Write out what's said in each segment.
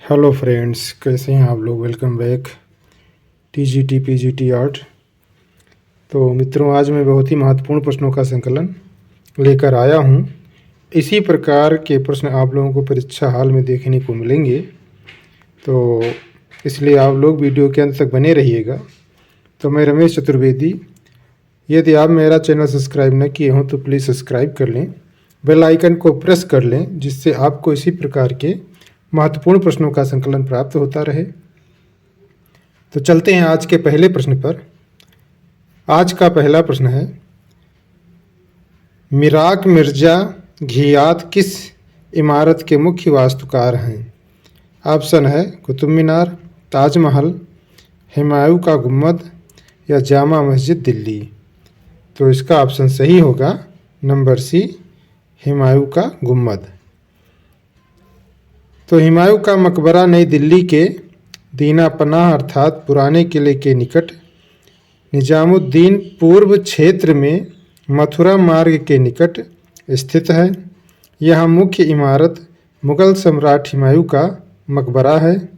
Hello friends, कैसे हैं आप लोग। Welcome back TGT PGT art. तो मित्रों, आज मैं बहुत ही महत्वपूर्ण प्रश्नों का संकलन लेकर आया हूं। इसी प्रकार के प्रश्न आप लोगों को परीक्षा हाल में देखने को मिलेंगे, तो इसलिए आप लोग वीडियो के अंत तक बने रहिएगा। तो मैं रमेश चतुर्वेदी। यदि आप मेरा चैनल सब्सक्राइब न किए हों तो प्लीज़ सब्सक्राइब कर लें, बेल आइकन को प्रेस कर लें, जिससे आपको इसी प्रकार के महत्वपूर्ण प्रश्नों का संकलन प्राप्त होता रहे। तो चलते हैं आज के पहले प्रश्न पर। आज का पहला प्रश्न है, मिराक मिर्जा घियात किस इमारत के मुख्य वास्तुकार हैं। ऑप्शन है कुतुब मीनार, ताजमहल, हुमायूं का गुम्बद या जामा मस्जिद दिल्ली। तो इसका ऑप्शन सही होगा नंबर सी, हुमायूं का गुम्बद। तो हुमायूं का मकबरा नई दिल्ली के दीना पनाह अर्थात पुराने किले के निकट निजामुद्दीन पूर्व क्षेत्र में मथुरा मार्ग के निकट स्थित है। यह मुख्य इमारत मुगल सम्राट हुमायूं का मकबरा है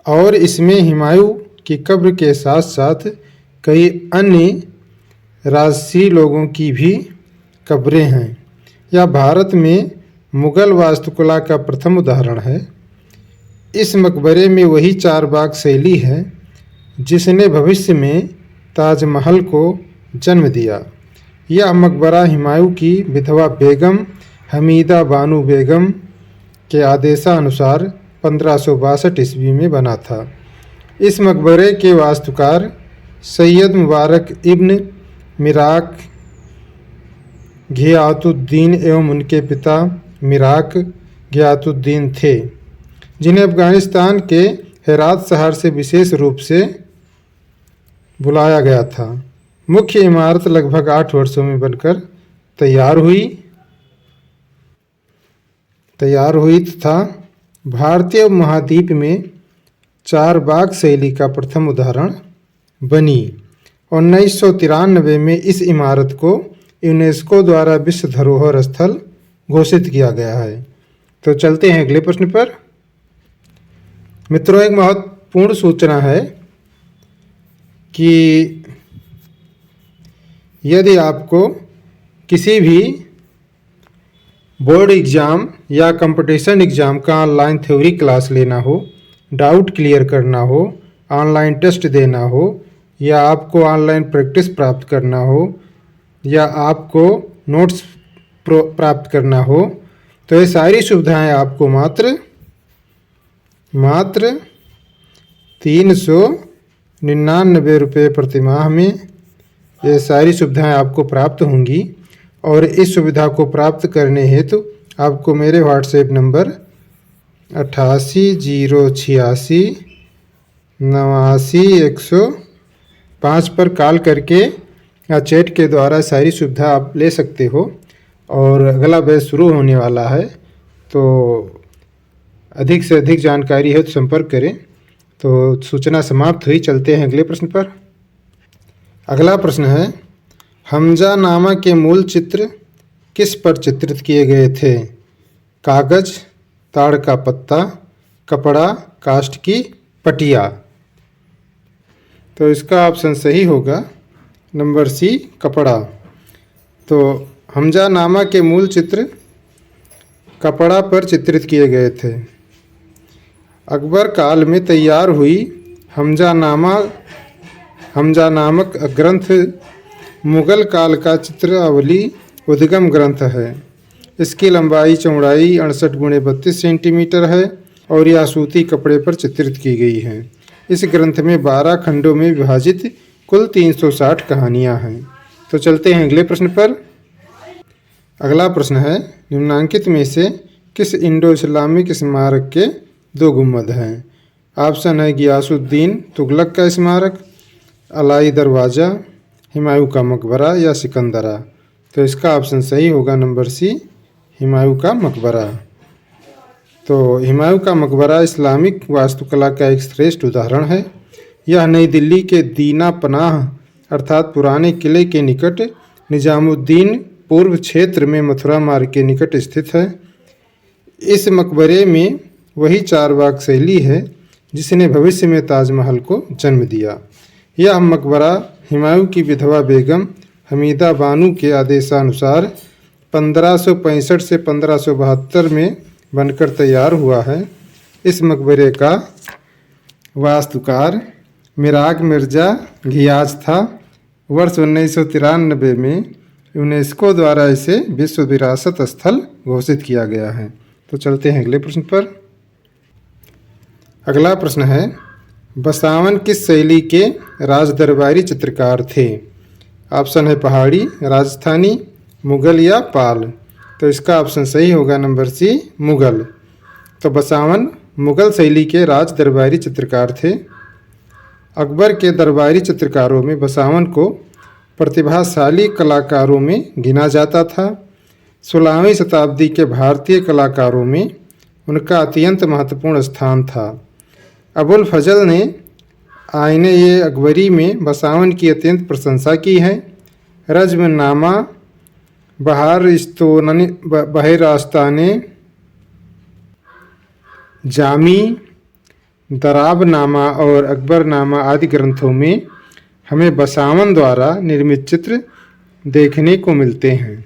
और इसमें हुमायूं की कब्र के साथ साथ कई अन्य राजसी लोगों की भी कब्रें हैं। यह भारत में मुगल वास्तुकला का प्रथम उदाहरण है। इस मकबरे में वही चारबाग शैली है जिसने भविष्य में ताजमहल को जन्म दिया। यह मकबरा हुमायूं की विधवा बेगम हमीदा बानो बेगम के आदेशानुसार 1562 ईस्वी में बना था। इस मकबरे के वास्तुकार सैयद मुबारक इब्न मिराक घियातुद्दीन एवं उनके पिता मिराक घियातुद्दीन थे, जिन्हें अफगानिस्तान के हेरात शहर से विशेष रूप से बुलाया गया था। मुख्य इमारत लगभग 8 वर्षों में बनकर तैयार हुई तथा भारतीय महाद्वीप में चारबाग शैली का प्रथम उदाहरण बनी। 1993 में इस इमारत को यूनेस्को द्वारा विश्व धरोहर स्थल घोषित किया गया है। तो चलते हैं अगले प्रश्न पर। मित्रों, एक महत्वपूर्ण सूचना है कि यदि आपको किसी भी बोर्ड एग्ज़ाम या कंपटीशन एग्ज़ाम का ऑनलाइन थ्योरी क्लास लेना हो, डाउट क्लियर करना हो, ऑनलाइन टेस्ट देना हो, या आपको ऑनलाइन प्रैक्टिस प्राप्त करना हो, या आपको नोट्स प्राप्त करना हो, तो ये सारी सुविधाएं आपको मात्र 399 रुपये प्रति माह में ये सारी सुविधाएं आपको प्राप्त होंगी। और इस सुविधा को प्राप्त करने हेतु आपको मेरे व्हाट्सएप नंबर 88 086 89 105 पर कॉल करके या चैट के द्वारा सारी सुविधा आप ले सकते हो। और अगला बैच शुरू होने वाला है, तो अधिक से अधिक जानकारी है तो संपर्क करें। तो सूचना समाप्त हुई। चलते हैं अगले प्रश्न पर। अगला प्रश्न है, हमजा नामा के मूल चित्र किस पर चित्रित किए गए थे। कागज, ताड़ का पत्ता, कपड़ा, काष्ठ की पटिया। तो इसका ऑप्शन सही होगा नंबर सी, कपड़ा। तो हमजा नामा के मूल चित्र कपड़ा पर चित्रित किए गए थे। अकबर काल में तैयार हुई हमजा नामक ग्रंथ मुगल काल का चित्रावली उद्गम ग्रंथ है। इसकी लंबाई चौड़ाई 68 × 32 सेंटीमीटर है और यह सूती कपड़े पर चित्रित की गई है। इस ग्रंथ में 12 खंडों में विभाजित कुल 360 कहानियाँ हैं। तो चलते हैं अगले प्रश्न पर। अगला प्रश्न है, निम्नांकित में से किस इंडो इस्लामिक स्मारक के 2 गुम्बद हैं। ऑप्शन है गियासुद्दीन तुगलक का स्मारक, अलाई दरवाज़ा, हुमायूं का मकबरा या सिकंदरा। तो इसका ऑप्शन सही होगा नंबर सी, हुमायूं का मकबरा। तो हुमायूं का मकबरा इस्लामिक वास्तुकला का एक श्रेष्ठ उदाहरण है। यह नई दिल्ली के दीना पनाह अर्थात पुराने किले के निकट निजामुद्दीन पूर्व क्षेत्र में मथुरा मार्ग के निकट स्थित है। इस मकबरे में वही चारबाग शैली है जिसने भविष्य में ताजमहल को जन्म दिया। यह मकबरा हुमायूं की विधवा बेगम हमीदा बानो के आदेशानुसार 1565 से 1572 में बनकर तैयार हुआ है। इस मकबरे का वास्तुकार मिराग मिर्जा घियाज था। वर्ष 1993 में यूनेस्को द्वारा इसे विश्व विरासत स्थल घोषित किया गया है। तो चलते हैं अगले प्रश्न पर। अगला प्रश्न है, बसावन किस शैली के राजदरबारी चित्रकार थे? ऑप्शन है पहाड़ी, राजस्थानी, मुगल या पाल। तो इसका ऑप्शन सही होगा नंबर सी, मुगल। तो बसावन मुगल शैली के राज दरबारी चित्रकार थे। अकबर के दरबारी चित्रकारों में बसावन को प्रतिभाशाली कलाकारों में गिना जाता था। 16वीं शताब्दी के भारतीय कलाकारों में उनका अत्यंत महत्वपूर्ण स्थान था। अबुल फजल ने आईने अकबरी में बसावन की अत्यंत प्रशंसा की है। रज़्मनामा, बहरास्ताने जामी, दराबनामा और अकबरनामा आदि ग्रंथों में हमें बसावन द्वारा निर्मित चित्र देखने को मिलते हैं।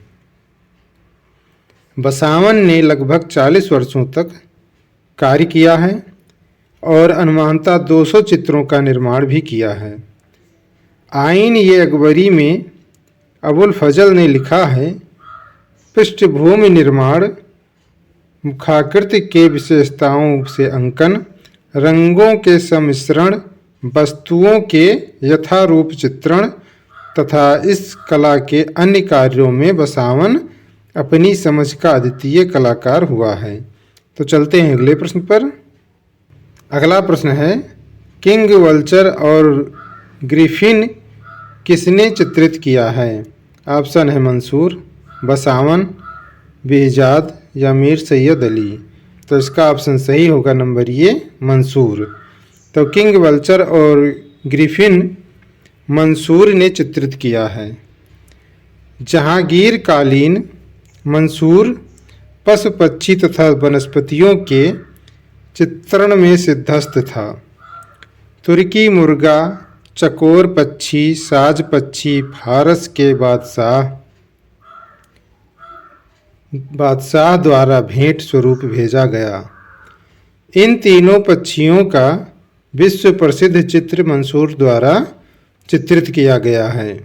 बसावन ने लगभग 40 वर्षों तक कार्य किया है और अनुमानतः 200 चित्रों का निर्माण भी किया है। आईन-ए-अकबरी में अबुल फजल ने लिखा है, पृष्ठभूमि निर्माण, मुखाकृति के विशेषताओं से अंकन, रंगों के सम्मिश्रण, वस्तुओं के यथारूप चित्रण तथा इस कला के अन्य कार्यों में बसावन अपनी समझ का अद्वितीय कलाकार हुआ है। तो चलते हैं अगले प्रश्न पर। अगला प्रश्न है, किंग वल्चर और ग्रिफिन किसने चित्रित किया है? ऑप्शन है मंसूर, बसावन, बेहजाद या मीर सैयद अली। तो इसका ऑप्शन सही होगा नंबर ये, मंसूर। तो किंग वल्चर और ग्रिफिन मंसूर ने चित्रित किया है। जहांगीर कालीन मंसूर पशु पक्षी तथा वनस्पतियों के चित्रण में सिद्धस्त था। तुर्की मुर्गा, चकोर पक्षी, साज पक्षी फारस के बादशाह द्वारा भेंट स्वरूप भेजा गया। इन तीनों पक्षियों का विश्व प्रसिद्ध चित्र मंसूर द्वारा चित्रित किया गया है।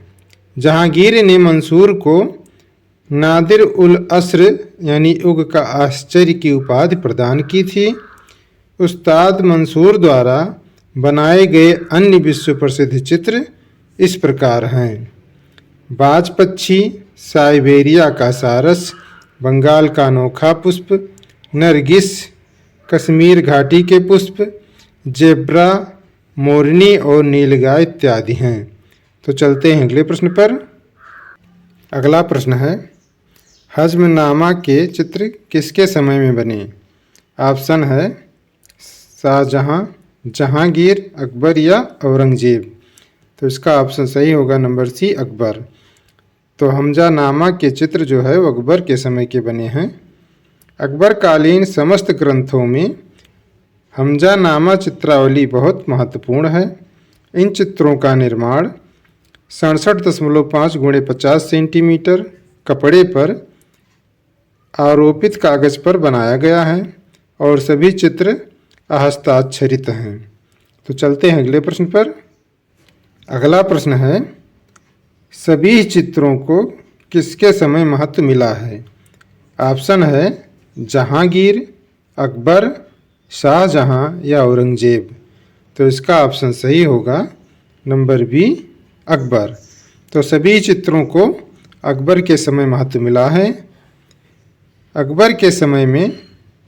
जहांगीर ने मंसूर को नादिर उल अस्र यानी युग का आश्चर्य की उपाधि प्रदान की थी। उस्ताद मंसूर द्वारा बनाए गए अन्य विश्व प्रसिद्ध चित्र इस प्रकार हैं: बाज पक्षी, साइबेरिया का सारस, बंगाल का अनोखा पुष्प, नरगिस, कश्मीर घाटी के पुष्प, जेब्रा, मोरनी और नीलगाय इत्यादि हैं। तो चलते हैं अगले प्रश्न पर। अगला प्रश्न है, हज़्मनामा के चित्र किसके समय में बने? ऑप्शन है शाहजहां, जहांगीर, अकबर या औरंगजेब। तो इसका ऑप्शन सही होगा नंबर सी, अकबर। तो हमजानामा के चित्र जो है वो अकबर के समय के बने हैं। अकबर कालीन समस्त ग्रंथों में हमजानामा चित्रावली बहुत महत्वपूर्ण है। इन चित्रों का निर्माण 67.5 × 50 सेंटीमीटर कपड़े पर आरोपित कागज पर बनाया गया है और सभी चित्र हस्ताक्षरित हैं। तो चलते हैं अगले प्रश्न पर। अगला प्रश्न है, सभी चित्रों को किसके समय महत्व मिला है? ऑप्शन है जहांगीर, अकबर, शाहजहां या औरंगजेब। तो इसका ऑप्शन सही होगा नंबर बी, अकबर। तो सभी चित्रों को अकबर के समय महत्व मिला है। अकबर के समय में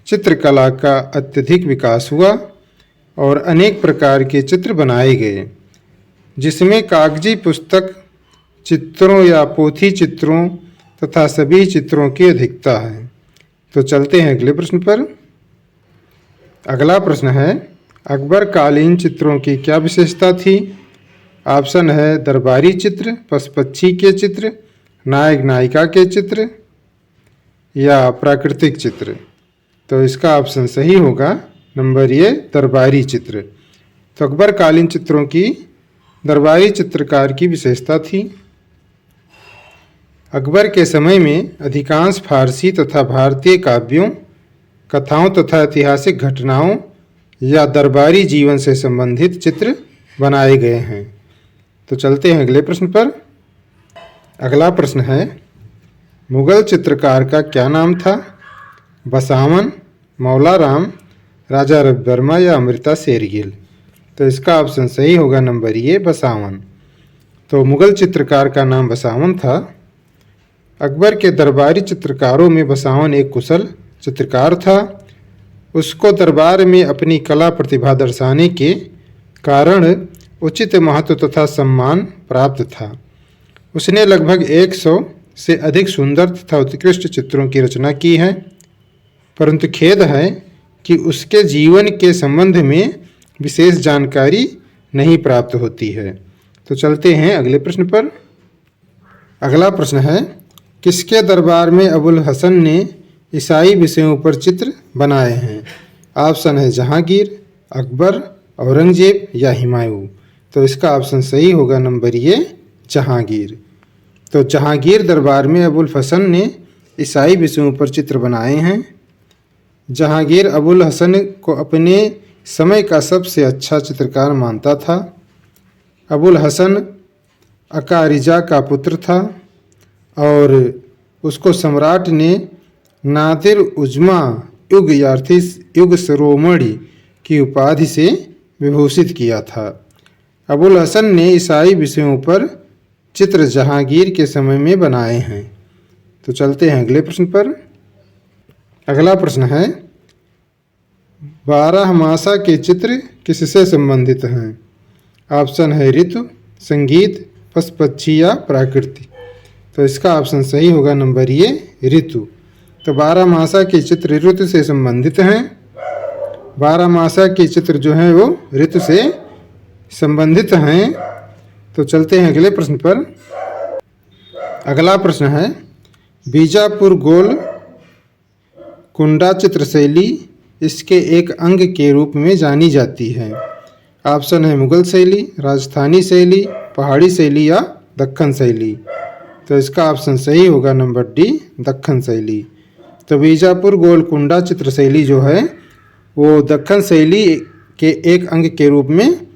चित्रकला का अत्यधिक विकास हुआ और अनेक प्रकार के चित्र बनाए गए, जिसमें कागजी पुस्तक चित्रों या पोथी चित्रों तथा सभी चित्रों की अधिकता है। तो चलते हैं अगले प्रश्न पर। अगला प्रश्न है, अकबर कालीन चित्रों की क्या विशेषता थी? ऑप्शन है दरबारी चित्र, पशु पक्षी के चित्र, नायक नायिका के चित्र या प्राकृतिक चित्र। तो इसका ऑप्शन सही होगा नंबर ए दरबारी चित्र। तो अकबर कालीन चित्रों की दरबारी चित्रकार की विशेषता थी। अकबर के समय में अधिकांश फारसी तथा भारतीय काव्यों, कथाओं तथा ऐतिहासिक घटनाओं या दरबारी जीवन से संबंधित चित्र बनाए गए हैं। तो चलते हैं अगले प्रश्न पर। अगला प्रश्न है, मुगल चित्रकार का क्या नाम था? बसावन, मौला राम, राजा रविवर्मा या अमृता शेरगिल? तो इसका ऑप्शन सही होगा नंबर ए बसावन। तो मुगल चित्रकार का नाम बसावन था। अकबर के दरबारी चित्रकारों में बसावन एक कुशल चित्रकार था। उसको दरबार में अपनी कला प्रतिभा दर्शाने के कारण उचित महत्व तथा सम्मान प्राप्त था। उसने लगभग 100 से अधिक सुंदर तथा उत्कृष्ट चित्रों की रचना की है, परंतु खेद है कि उसके जीवन के संबंध में विशेष जानकारी नहीं प्राप्त होती है। तो चलते हैं अगले प्रश्न पर। अगला प्रश्न है, किसके दरबार में अबुल हसन ने ईसाई विषयों पर चित्र बनाए हैं? ऑप्शन है जहांगीर, अकबर, औरंगजेब या हुमायूं? तो इसका ऑप्शन सही होगा नंबर ए जहांगीर। तो जहांगीर दरबार में अबुल हसन ने ईसाई विषयों पर चित्र बनाए हैं। जहांगीर अबुल हसन को अपने समय का सबसे अच्छा चित्रकार मानता था। अबुल हसन अकारिजा का पुत्र था और उसको सम्राट ने नादिर उजमा युग यार्थी युग शिरोमणि की उपाधि से विभूषित किया था। अबुल हसन ने ईसाई विषयों पर चित्र जहांगीर के समय में बनाए हैं। तो चलते हैं अगले प्रश्न पर। अगला प्रश्न है, 12 मासा के चित्र किससे संबंधित हैं? ऑप्शन है ऋतु, संगीत, पशु पक्षी या प्रकृति? तो इसका ऑप्शन सही होगा नंबर ए ऋतु। तो 12 मासा के चित्र ऋतु से संबंधित हैं। 12 मासा के चित्र जो हैं वो ऋतु से संबंधित हैं। तो चलते हैं अगले प्रश्न पर। अगला प्रश्न है, बीजापुर गोल कुंडा चित्र शैली इसके एक अंग के रूप में जानी जाती है। ऑप्शन है मुगल शैली, राजस्थानी शैली, पहाड़ी शैली या दक्कन शैली? तो इसका ऑप्शन सही होगा नंबर डी दक्कन शैली। तो बीजापुर गोलकुंडा चित्र शैली जो है वो दक्कन शैली के एक अंग के रूप में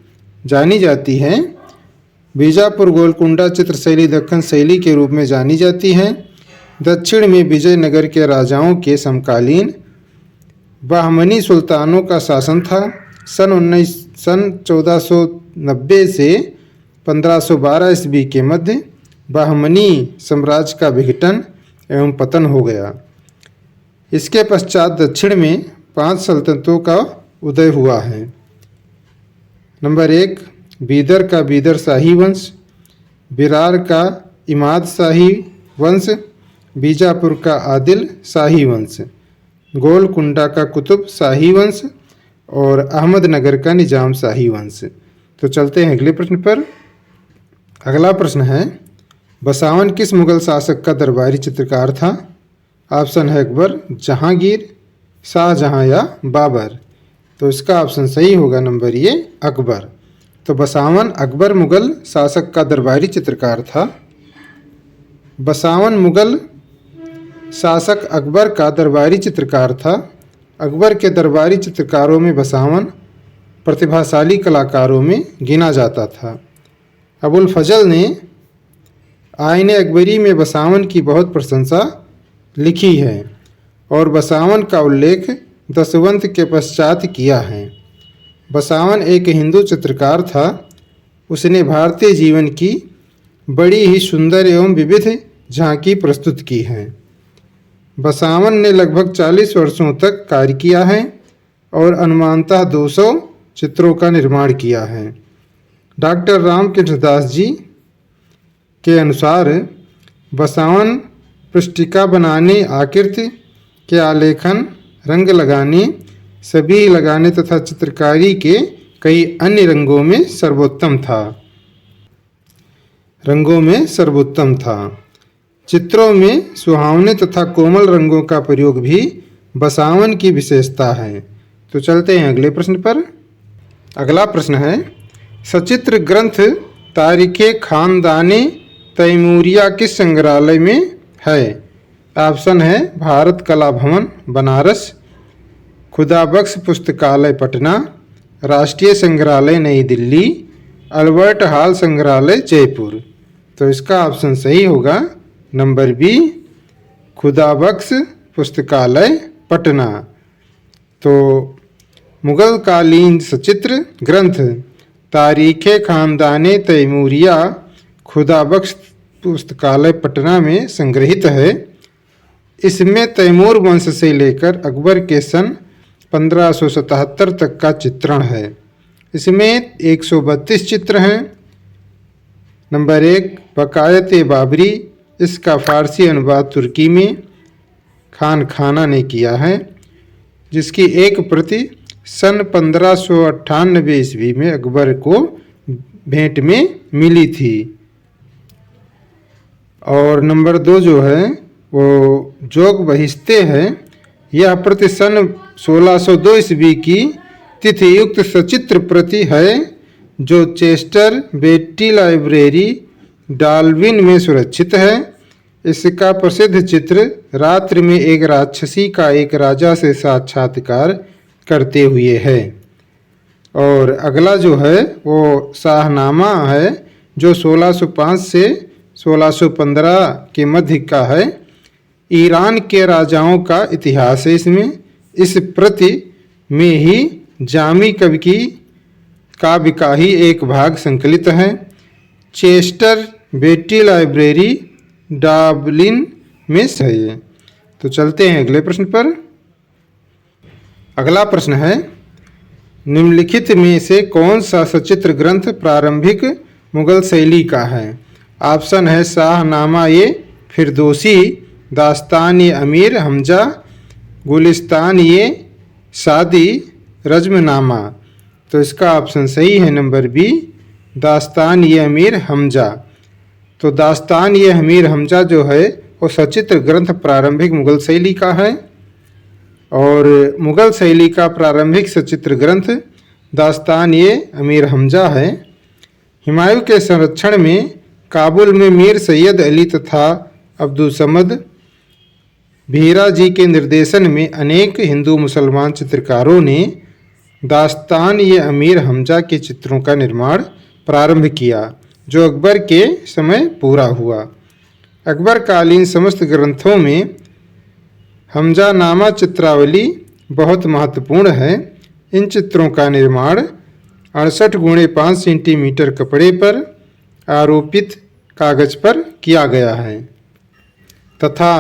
जानी जाती है। बीजापुर गोलकुंडा चित्र शैली दक्कन शैली के रूप में जानी जाती है। दक्षिण में विजयनगर के राजाओं के समकालीन बहमनी सुल्तानों का शासन था। सन 1490 से 1512 ईस्वी के मध्य बहमनी साम्राज्य का विघटन एवं पतन हो गया। इसके पश्चात दक्षिण में 5 सल्तनतों का उदय हुआ है। नंबर 1 बीदर का बीदर शाही वंश, बिरार का इमाद शाही वंश, बीजापुर का आदिल शाही वंश, गोलकुंडा का कुतुब शाही वंश और अहमदनगर का निजाम शाही वंश। तो चलते हैं अगले प्रश्न पर। अगला प्रश्न है, बसावन किस मुगल शासक का दरबारी चित्रकार था? ऑप्शन है अकबर, जहांगीर, शाहजहां या बाबर? तो इसका ऑप्शन सही होगा नंबर ए अकबर। तो बसावन अकबर मुगल शासक का दरबारी चित्रकार था। बसावन मुगल शासक अकबर का दरबारी चित्रकार था। अकबर के दरबारी चित्रकारों में बसावन प्रतिभाशाली कलाकारों में गिना जाता था। अबुल फजल ने आईने अकबरी में बसावन की बहुत प्रशंसा लिखी है और बसावन का उल्लेख दशवंत के पश्चात किया है। बसावन एक हिंदू चित्रकार था। उसने भारतीय जीवन की बड़ी ही सुंदर एवं विविध झांकी प्रस्तुत की है। बसावन ने लगभग 40 वर्षों तक कार्य किया है और अनुमानतः 200 चित्रों का निर्माण किया है। डॉक्टर रामकृष्ण दास जी के अनुसार बसावन पृष्ठिका बनाने, आकृति के आलेखन, रंग लगाने, सभी लगाने तथा चित्रकारी के कई अन्य रंगों में सर्वोत्तम था। चित्रों में सुहावने तथा कोमल रंगों का प्रयोग भी बसावन की विशेषता है। तो चलते हैं अगले प्रश्न पर। अगला प्रश्न है, सचित्र ग्रंथ तारीख़े ख़ानदाने तैमूरिया किस संग्रहालय में है? ऑप्शन है भारत कला भवन बनारस, खुदाबख्श पुस्तकालय पटना, राष्ट्रीय संग्रहालय नई दिल्ली, अल्बर्ट हॉल संग्रहालय जयपुर। तो इसका ऑप्शन सही होगा नंबर बी, खुदाबख्श पुस्तकालय पटना। तो मुगल कालीन सचित्र ग्रंथ तारीख़े ख़ानदाने तैमूरिया खुदाबख्श पुस्तकालय पटना में संग्रहित है। इसमें तैमूर वंश से लेकर अकबर के सन 1577 तक का चित्रण है। इसमें 132 चित्र हैं। नंबर 1 बकायत बाबरी, इसका फ़ारसी अनुवाद तुर्की में खान खाना ने किया है, जिसकी एक प्रति सन 1598 ईस्वी में अकबर को भेंट में मिली थी। और नंबर 2 जो है वो जोग बहिश्ते है। यह प्रति सन 1602 ईस्वी की तिथि युक्त सचित्र प्रति है, जो चेस्टर बेट्टी लाइब्रेरी डाल्विन में सुरक्षित है। इसका प्रसिद्ध चित्र रात्रि में एक राक्षसी का एक राजा से साक्षात्कार करते हुए है। और अगला जो है वो शाहनामा है, जो 1605 से 1615 के मध्य का है। ईरान के राजाओं का इतिहास है इसमें। इस प्रति में ही जामी कवि की काव्य का ही एक भाग संकलित है। चेस्टर बेट्टी लाइब्रेरी डाबलिन में है ये। तो चलते हैं अगले प्रश्न पर। अगला प्रश्न है, निम्नलिखित में से कौन सा सचित्र ग्रंथ प्रारंभिक मुगल शैली का है? ऑप्शन है शाहनामा ए फिरदौसी, दास्तान ए अमीर हमजा, गुलिस्तान ए शादी, रज्मनामा। तो इसका ऑप्शन सही है नंबर बी, दास्तान ए अमीर हमजा। तो दास्तान ए अमीर हमजा जो है वो सचित्र ग्रंथ प्रारंभिक मुगल शैली का है। और मुगल शैली का प्रारंभिक सचित्र ग्रंथ दास्तान ए अमीर हमजा है। हुमायूं के संरक्षण में काबुल में मीर सैयद अली तथा अब्दुल समद भीरा जी के निर्देशन में अनेक हिंदू मुसलमान चित्रकारों ने दास्तान ए अमीर हमजा के चित्रों का निर्माण प्रारंभ किया, जो अकबर के समय पूरा हुआ। अकबर कालीन समस्त ग्रंथों में हमजा नामा चित्रावली बहुत महत्वपूर्ण है। इन चित्रों का निर्माण 68 गुणे 5 सेंटीमीटर कपड़े पर आरोपित कागज पर किया गया है तथा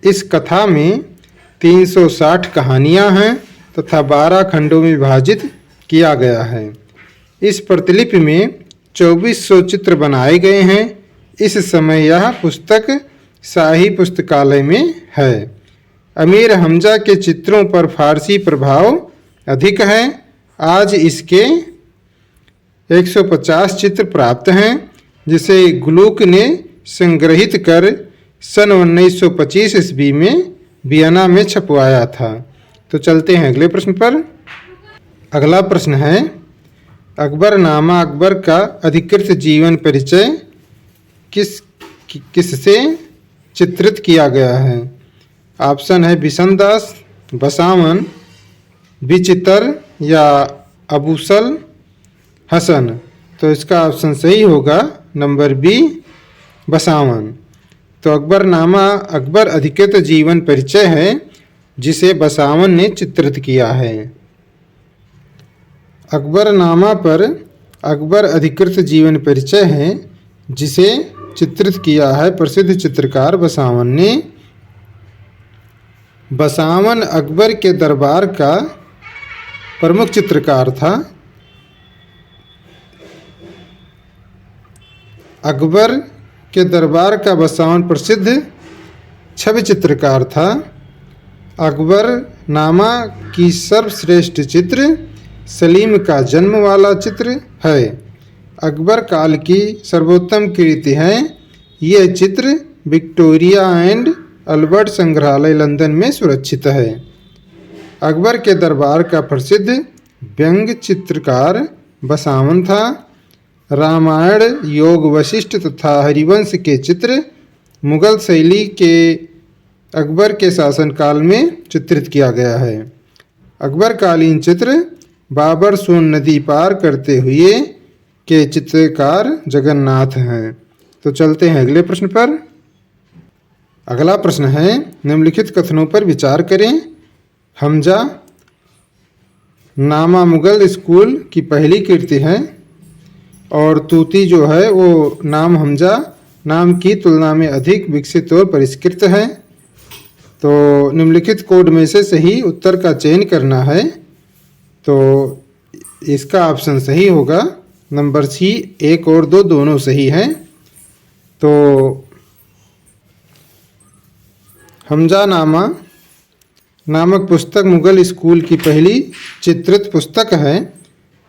इस कथा में 360 कहानियाँ हैं तथा 12 खंडों में विभाजित किया गया है। इस प्रतिलिपि में 2400 चित्र बनाए गए हैं। इस समय यह पुस्तक शाही पुस्तकालय में है। अमीर हमजा के चित्रों पर फारसी प्रभाव अधिक है। आज इसके 150 चित्र प्राप्त हैं, जिसे ग्लूक ने संग्रहित कर सन 1925 ईस्वी में वियना में छपवाया था। तो चलते हैं अगले प्रश्न पर। अगला प्रश्न है, अकबरनामा अकबर का अधिकृत जीवन परिचय किससे चित्रित किया गया है? ऑप्शन है बिशनदास, बसावन, बिचितर या अबूसल हसन। तो इसका ऑप्शन सही होगा नंबर बी, बसावन। तो अकबरनामा अकबर अधिकृत जीवन परिचय है, जिसे बसावन ने चित्रित किया है। अकबरनामा पर अकबर अधिकृत जीवन परिचय है, जिसे चित्रित किया है प्रसिद्ध चित्रकार बसावन ने। बसावन अकबर के दरबार का प्रमुख चित्रकार था। अकबर के दरबार का बसावन प्रसिद्ध छवि चित्रकार था। अकबरनामा की सर्वश्रेष्ठ चित्र सलीम का जन्म वाला चित्र है। अकबर काल की सर्वोत्तम कृति है। यह चित्र विक्टोरिया एंड अल्बर्ट संग्रहालय लंदन में सुरक्षित है। अकबर के दरबार का प्रसिद्ध व्यंग्य चित्रकार बसावन था। रामायण, योग वशिष्ठ तथा हरिवंश के चित्र मुगल शैली के अकबर के शासनकाल में चित्रित किया गया है। अकबरकालीन चित्र बाबर सोन नदी पार करते हुए के चित्रकार जगन्नाथ हैं। तो चलते हैं अगले प्रश्न पर। अगला प्रश्न है, निम्नलिखित कथनों पर विचार करें। हमजा नामा मुगल स्कूल की पहली कृति है और तूती जो है वो नाम हमजा नाम की तुलना में अधिक विकसित और परिष्कृत है। तो निम्नलिखित कोड में से सही उत्तर का चयन करना है। तो इसका ऑप्शन सही होगा नंबर सी, 1 और 2 दोनों सही हैं। तो हमजा नामा नामक पुस्तक मुगल स्कूल की पहली चित्रित पुस्तक है,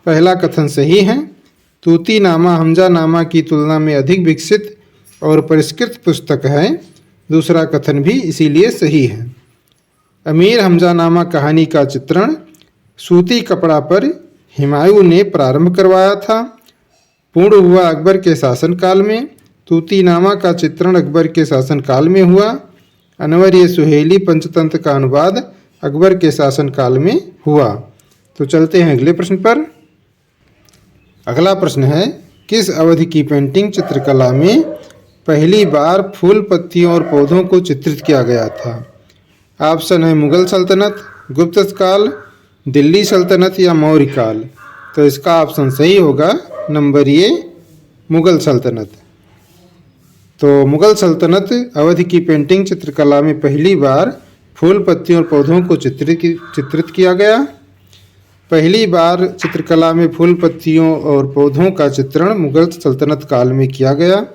पहला कथन सही है। तूती नामा हमजा नामा की तुलना में अधिक विकसित और परिष्कृत पुस्तक है, दूसरा कथन भी इसीलिए सही है। अमीर हमजा नामा कहानी का चित्रण सूती कपड़ा पर हुमायूं ने प्रारंभ करवाया था, पूर्ण हुआ अकबर के शासनकाल में। तूतीनामा का चित्रण अकबर के शासनकाल में हुआ। अनवर ये सुहेली पंचतंत्र का अनुवाद अकबर के शासनकाल में हुआ। तो चलते हैं अगले प्रश्न पर। अगला प्रश्न है, किस अवधि की पेंटिंग चित्रकला में पहली बार फूल, पत्तियों और पौधों को चित्रित किया गया था? ऑप्शन है मुगल सल्तनत, गुप्त काल, दिल्ली सल्तनत या मौर्य काल। तो इसका ऑप्शन सही होगा नंबर ए, मुगल सल्तनत। तो मुगल सल्तनत अवधि की पेंटिंग चित्रकला में पहली बार फूल, पत्तियों और पौधों को चित्रित किया गया। पहली बार चित्रकला में फूल, पत्तियों और पौधों का चित्रण मुगल सल्तनत काल में किया गया।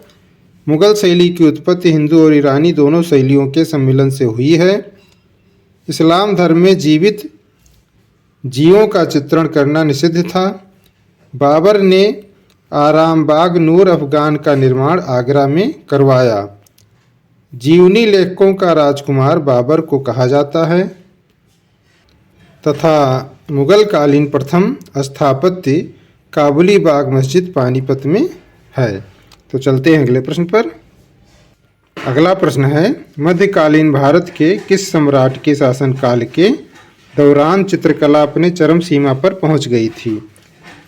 मुगल शैली की उत्पत्ति हिंदू और ईरानी दोनों शैलियों के सम्मिलन से हुई है। इस्लाम धर्म में जीवित जीवों का चित्रण करना निषिद्ध था। बाबर ने आरामबाग नूर अफगान का निर्माण आगरा में करवाया। जीवनी लेखकों का राजकुमार बाबर को कहा जाता है तथा मुगल कालीन प्रथम स्थापत्य काबुली बाग मस्जिद पानीपत में है। तो चलते हैं अगले प्रश्न पर। अगला प्रश्न है, मध्यकालीन भारत के किस सम्राट के शासनकाल के दौरान चित्रकला अपने चरम सीमा पर पहुंच गई थी?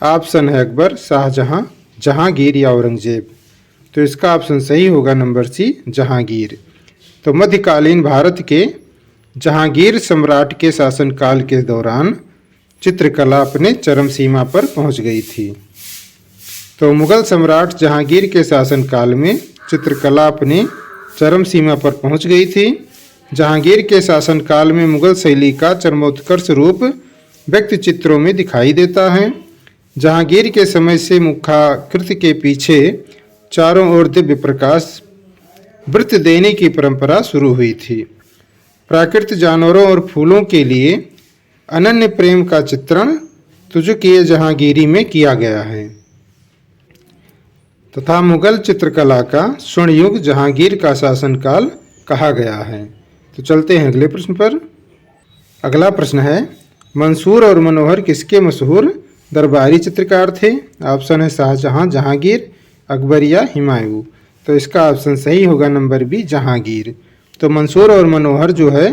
ऑप्शन है अकबर, शाहजहां, जहांगीर या औरंगजेब। तो इसका ऑप्शन सही होगा नंबर सी, जहांगीर। तो मध्यकालीन भारत के जहांगीर सम्राट के शासनकाल के दौरान चित्रकला अपने चरम सीमा पर पहुंच गई थी। तो मुगल सम्राट जहांगीर के शासनकाल में चित्रकला अपने चरम सीमा पर पहुंच गई थी। जहांगीर के शासनकाल में मुगल शैली का चरमोत्कर्ष रूप व्यक्ति चित्रों में दिखाई देता है। जहांगीर के समय से मुखाकृति के पीछे चारों ओर दिव्य प्रकाश वृत्त देने की परंपरा शुरू हुई थी। प्राकृतिक जानवरों और फूलों के लिए अनन्य प्रेम का चित्रण तुजुकिए जहांगीरी में किया गया है तथा मुगल चित्रकला का स्वर्ण युग जहांगीर का शासनकाल कहा गया है। तो चलते हैं अगले प्रश्न पर। अगला प्रश्न है, मंसूर और मनोहर किसके मशहूर दरबारी चित्रकार थे? ऑप्शन है शाहजहां, जहांगीर, अकबर या हुमायूं। तो इसका ऑप्शन सही होगा नंबर बी, जहांगीर। तो मंसूर और मनोहर जो है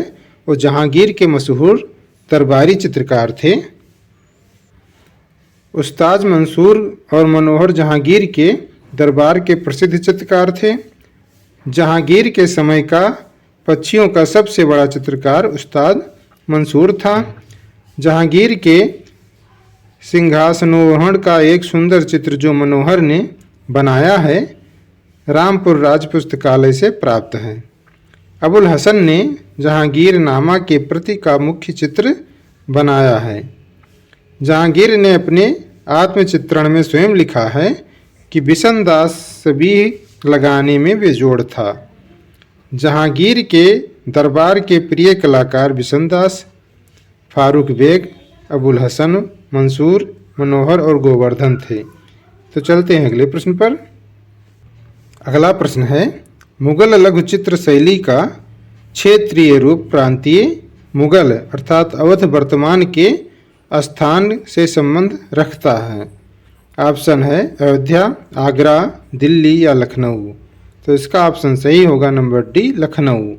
वो जहांगीर के मशहूर दरबारी चित्रकार थे। उस्ताद मंसूर और मनोहर जहांगीर के दरबार के प्रसिद्ध चित्रकार थे। जहांगीर के समय का पक्षियों का सबसे बड़ा चित्रकार उस्ताद मंसूर था। जहांगीर के सिंहासनोहरण का एक सुंदर चित्र जो मनोहर ने बनाया है रामपुर राज पुस्तकालय से प्राप्त है। अबुल हसन ने जहांगीर नामा के प्रति का मुख्य चित्र बनाया है। जहांगीर ने अपने आत्मचित्रण में स्वयं लिखा है कि बिशन दास सभी लगाने में बेजोड़ था। जहांगीर के दरबार के प्रिय कलाकार बिशन दास, फारूक बेग, अबुल हसन, मंसूर, मनोहर और गोवर्धन थे। तो चलते हैं अगले प्रश्न पर। अगला प्रश्न है, मुगल लघु चित्र शैली का क्षेत्रीय रूप प्रांतीय मुगल अर्थात अवध वर्तमान के स्थान से संबंध रखता है? ऑप्शन है अयोध्या, आगरा, दिल्ली या लखनऊ। तो इसका ऑप्शन सही होगा नंबर डी, लखनऊ।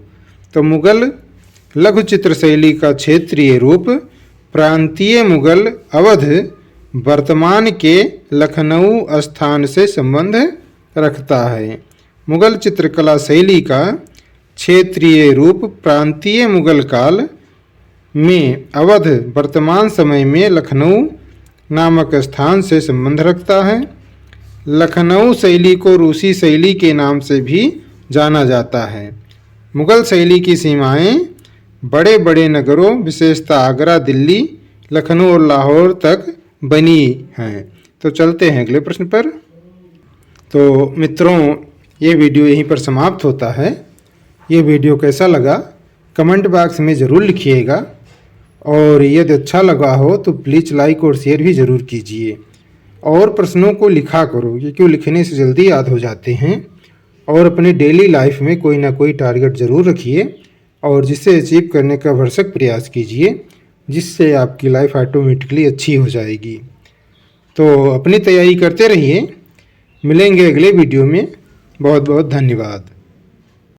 तो मुगल लघु चित्र शैली का क्षेत्रीय रूप प्रांतीय मुगल अवध वर्तमान के लखनऊ स्थान से संबंध रखता है। मुगल चित्रकला शैली का क्षेत्रीय रूप प्रांतीय मुगल काल में अवध वर्तमान समय में लखनऊ नामक स्थान से संबंध रखता है। लखनऊ शैली को रूसी शैली के नाम से भी जाना जाता है। मुगल शैली की सीमाएं बड़े बड़े नगरों विशेषतः आगरा, दिल्ली, लखनऊ और लाहौर तक बनी हैं। तो चलते हैं अगले प्रश्न पर। तो मित्रों, ये वीडियो यहीं पर समाप्त होता है। ये वीडियो कैसा लगा कमेंट बॉक्स में ज़रूर लिखिएगा, और यदि अच्छा लगा हो तो प्लीज़ लाइक और शेयर भी ज़रूर कीजिए। और प्रश्नों को लिखा करो, ये क्यों लिखने से जल्दी याद हो जाते हैं। और अपनी डेली लाइफ में कोई ना कोई टारगेट ज़रूर रखिए और जिससे अचीव करने का भरसक प्रयास कीजिए, जिससे आपकी लाइफ ऑटोमेटिकली अच्छी हो जाएगी। तो अपनी तैयारी करते रहिए। मिलेंगे अगले वीडियो में। बहुत बहुत धन्यवाद।